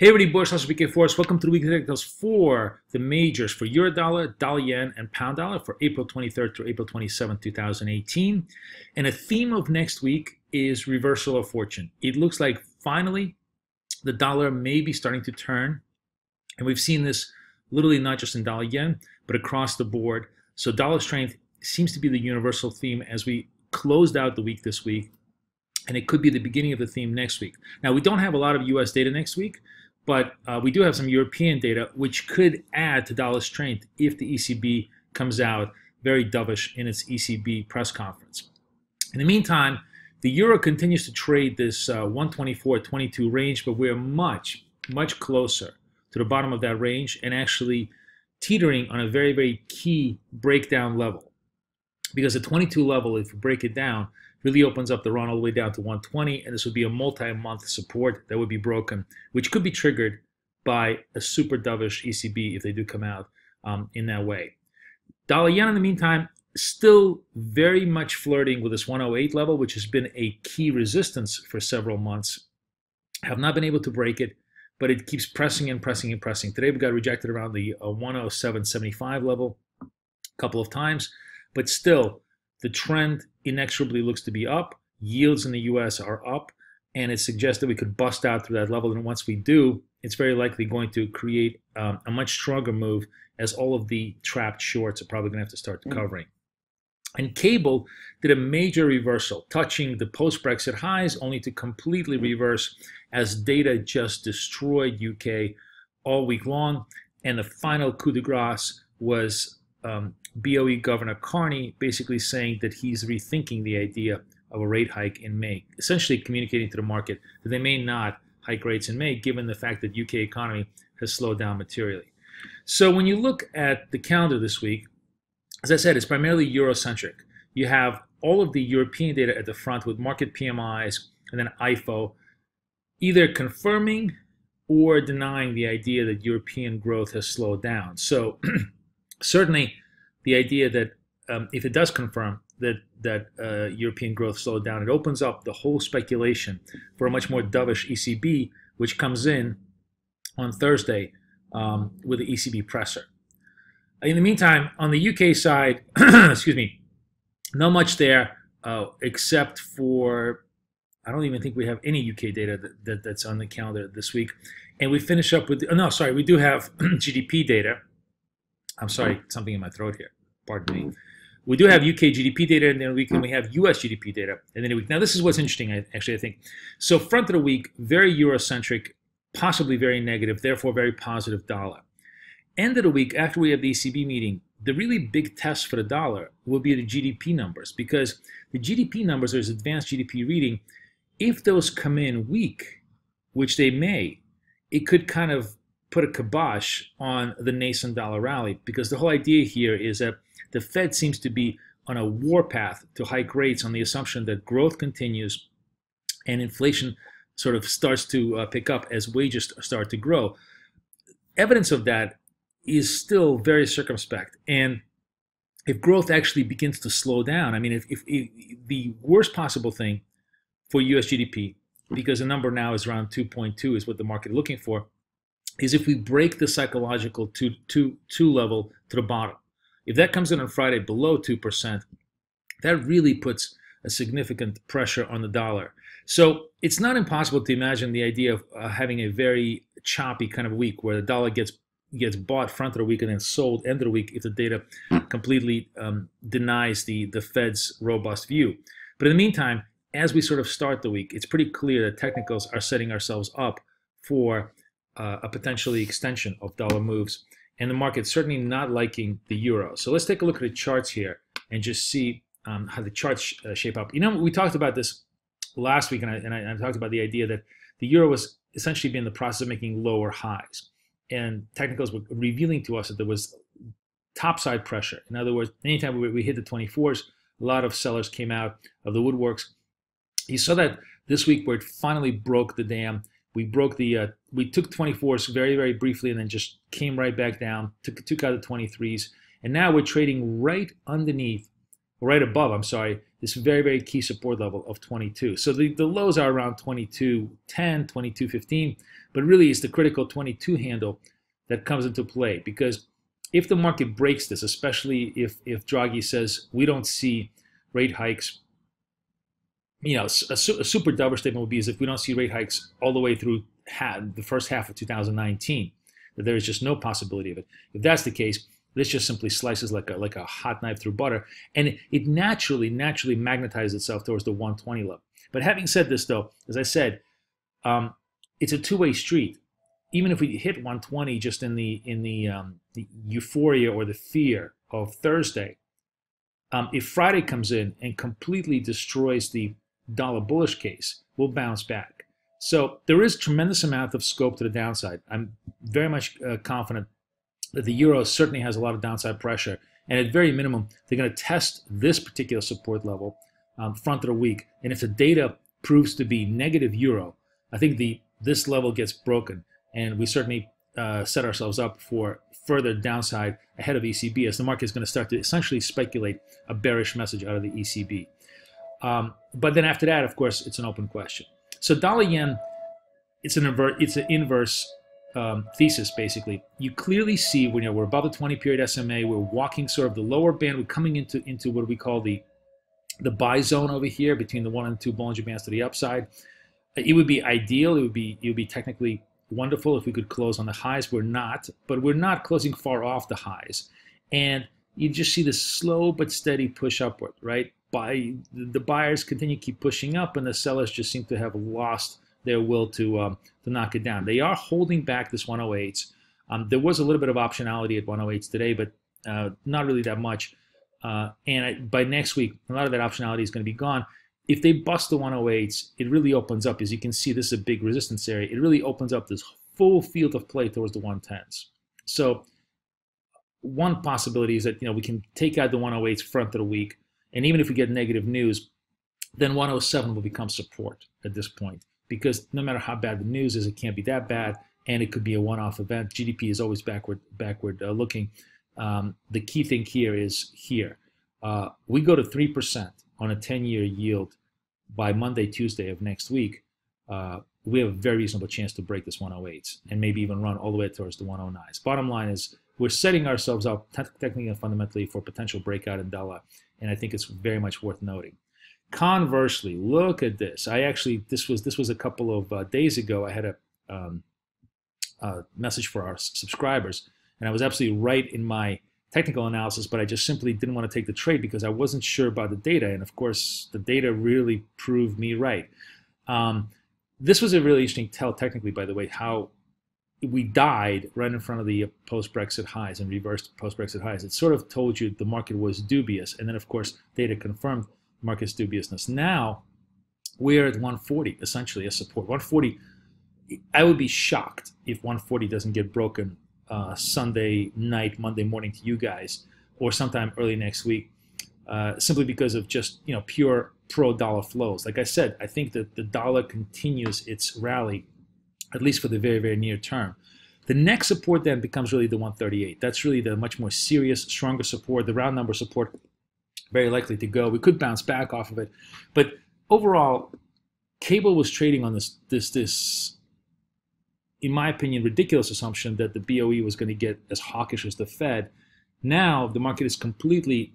Hey everybody, Boris, BK Forex. Welcome to the weekly technicals for the majors for Euro dollar, dollar yen, and pound dollar for April 23rd through April 27th, 2018. And a theme of next week is reversal of fortune. It looks like finally the dollar may be starting to turn. And we've seen this literally not just in dollar yen, but across the board. So dollar strength seems to be the universal theme as we closed out the week this week. And it could be the beginning of the theme next week. Now, we don't have a lot of US data next week, but we do have some European data, which could add to dollar strength if the ECB comes out very dovish in its ECB press conference. In the meantime, the euro continues to trade this 124.22 range, but we're much, much closer to the bottom of that range and actually teetering on a very, very key breakdown level. Because the 22 level, if you break it down, really opens up the run all the way down to 120, and this would be a multi-month support that would be broken, which could be triggered by a super dovish ECB if they do come out in that way. Dollar yen, in the meantime, still very much flirting with this 108 level, which has been a key resistance for several months. Have not been able to break it, but it keeps pressing and pressing and pressing. Today we got rejected around the 107.75 level a couple of times, but still the trend inexorably looks to be up. Yields in the US are up, and it suggests that we could bust out through that level. And once we do, it's very likely going to create a much stronger move, as all of the trapped shorts are probably going to have to start covering. And cable did a major reversal, touching the post-Brexit highs, only to completely reverse as data just destroyed UK all week long. And the final coup de grace was BOE Governor Carney basically saying that he's rethinking the idea of a rate hike in May, essentially communicating to the market that they may not hike rates in May, given the fact that UK economy has slowed down materially. So when you look at the calendar this week, as I said, it's primarily Eurocentric. You have all of the European data at the front with market PMIs and then IFO, either confirming or denying the idea that European growth has slowed down. So certainly the idea that if it does confirm that European growth slowed down, it opens up the whole speculation for a much more dovish ECB, which comes in on Thursday with the ECB presser. In the meantime, on the UK side, excuse me, not much there except for, I don't even think we have any UK data that's on the calendar this week. And we finish up with, no, sorry, we do have GDP data. I'm sorry, something in my throat here. Pardon me. We do have UK GDP data, and then we have US GDP data. And then a week. Now, this is what's interesting, actually, I think. So front of the week, very Eurocentric, possibly very negative, therefore very positive dollar. End of the week, after we have the ECB meeting, the really big test for the dollar will be the GDP numbers, because the GDP numbers, there's advanced GDP reading. If those come in weak, which they may, it could kind of put a kibosh on the nascent dollar rally, because the whole idea here is that the Fed seems to be on a warpath to hike rates on the assumption that growth continues and inflation sort of starts to pick up as wages start to grow. Evidence of that is still very circumspect. And if growth actually begins to slow down, I mean, if the worst possible thing for US GDP, because the number now is around 2.2 is what the market is looking for, is if we break the psychological 2 level to the bottom. If that comes in on Friday below 2%, that really puts a significant pressure on the dollar. So it's not impossible to imagine the idea of having a very choppy kind of week where the dollar gets bought front of the week and then sold end of the week if the data completely denies the Fed's robust view. But in the meantime, as we sort of start the week, it's pretty clear that technicals are setting ourselves up for a potentially extension of dollar moves, and the market's certainly not liking the euro. So let's take a look at the charts here and just see how the charts shape up. You know, we talked about this last week, and I talked about the idea that the euro was essentially being in the process of making lower highs, and technicals were revealing to us that there was topside pressure. In other words, anytime we hit the 24s, a lot of sellers came out of the woodworks. You saw that this week where it finally broke the dam. We broke the, we took 24s very, very briefly and then just came right back down, took out the 23s. And now we're trading right underneath right above, I'm sorry, this very, very key support level of 22. So the lows are around 22.10, 22.15, but really it's the critical 22 handle that comes into play, because if the market breaks this, especially if Draghi says we don't see rate hikes, a super dovish statement would be as if we don't see rate hikes all the way through the first half of 2019, that there is just no possibility of it. If that's the case, this just simply slices like a hot knife through butter, and it naturally magnetizes itself towards the 120 level. But having said this, though, as I said, it's a two-way street. Even if we hit 120 just in the euphoria or the fear of Thursday, if Friday comes in and completely destroys the dollar bullish case, we'll bounce back. So there is tremendous amount of scope to the downside. I'm very much confident that the euro certainly has a lot of downside pressure, and at very minimum, they're going to test this particular support level front of the week. And if the data proves to be negative euro, I think this level gets broken, and we certainly set ourselves up for further downside ahead of ECB, as the market is going to start to essentially speculate a bearish message out of the ECB. But then after that, of course, it's an open question. So dollar yen, it's an inverse thesis, basically. You clearly see when we're above the 20-period SMA, we're walking sort of the lower band. We're coming into what we call the buy zone over here between the 1 and 2 Bollinger Bands to the upside. It would be ideal. It would be technically wonderful if we could close on the highs. We're not, but we're not closing far off the highs. And you just see this slow but steady push upward, right? The buyers continue to keep pushing up, and the sellers just seem to have lost their will to knock it down. They are holding back this 108s. There was a little bit of optionality at 108s today, but not really that much. By next week, a lot of that optionality is going to be gone. If they bust the 108s, it really opens up. As you can see, this is a big resistance area. It really opens up this full field of play towards the 110s. So one possibility is that we can take out the 108s front of the week, and even if we get negative news, then 107 will become support at this point, because no matter how bad the news is, it can't be that bad, and it could be a one-off event. GDP is always backward looking. The key thing here is here. We go to 3% on a 10-year yield by Monday, Tuesday of next week. We have a very reasonable chance to break this 108s and maybe even run all the way towards the 109s. Bottom line is we're setting ourselves up technically and fundamentally for potential breakout in dollar, and I think it's very much worth noting. Conversely, look at this. This was a couple of days ago. I had a message for our subscribers, and I was absolutely right in my technical analysis, but I just simply didn't want to take the trade because I wasn't sure about the data, and of course, the data really proved me right. This was a really interesting tell technically, by the way, how we died right in front of the post-Brexit highs and reversed post-Brexit highs. It sort of told you the market was dubious, and then of course data confirmed market's dubiousness. Now we're at 140, essentially as support. 140, I would be shocked if 140 doesn't get broken Sunday night, Monday morning to you guys, or sometime early next week, simply because of just pure pro-dollar flows. Like I said, I think that the dollar continues its rally, at least for the very, very near term. The next support then becomes really the 138. That's really the much more serious, stronger support, the round number support, very likely to go. We could bounce back off of it. But overall, cable was trading on this, in my opinion, ridiculous assumption that the BOE was going to get as hawkish as the Fed. Now the market has completely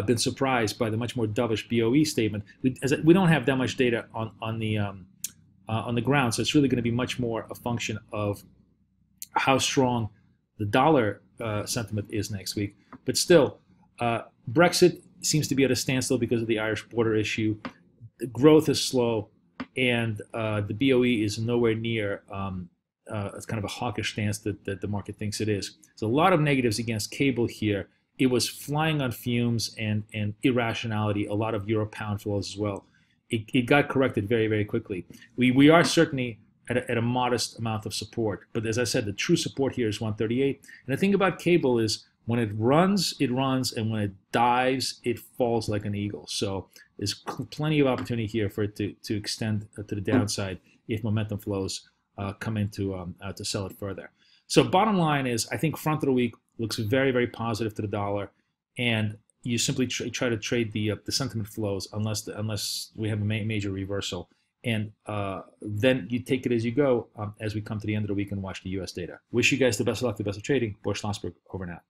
been surprised by the much more dovish BOE statement. We don't have that much data on the ground, so it's really going to be much more a function of how strong the dollar sentiment is next week. But still, Brexit seems to be at a standstill because of the Irish border issue. The growth is slow, and the BOE is nowhere near it's kind of a hawkish stance that the market thinks it is. So a lot of negatives against cable here. It was flying on fumes and irrationality, a lot of euro-pound flows as well. It got corrected very, very quickly. We are certainly at a modest amount of support, but as I said, the true support here is 138. And the thing about cable is when it runs, and when it dives, it falls like an eagle. So there's plenty of opportunity here for it to extend to the downside if momentum flows come in to sell it further. So bottom line is, I think front of the week looks very, very positive to the dollar, and you simply try to trade the sentiment flows unless we have a major reversal, and then you take it as you go as we come to the end of the week and watch the U.S. data. Wish you guys the best of luck, the best of trading. Boris Schlossberg, over and out.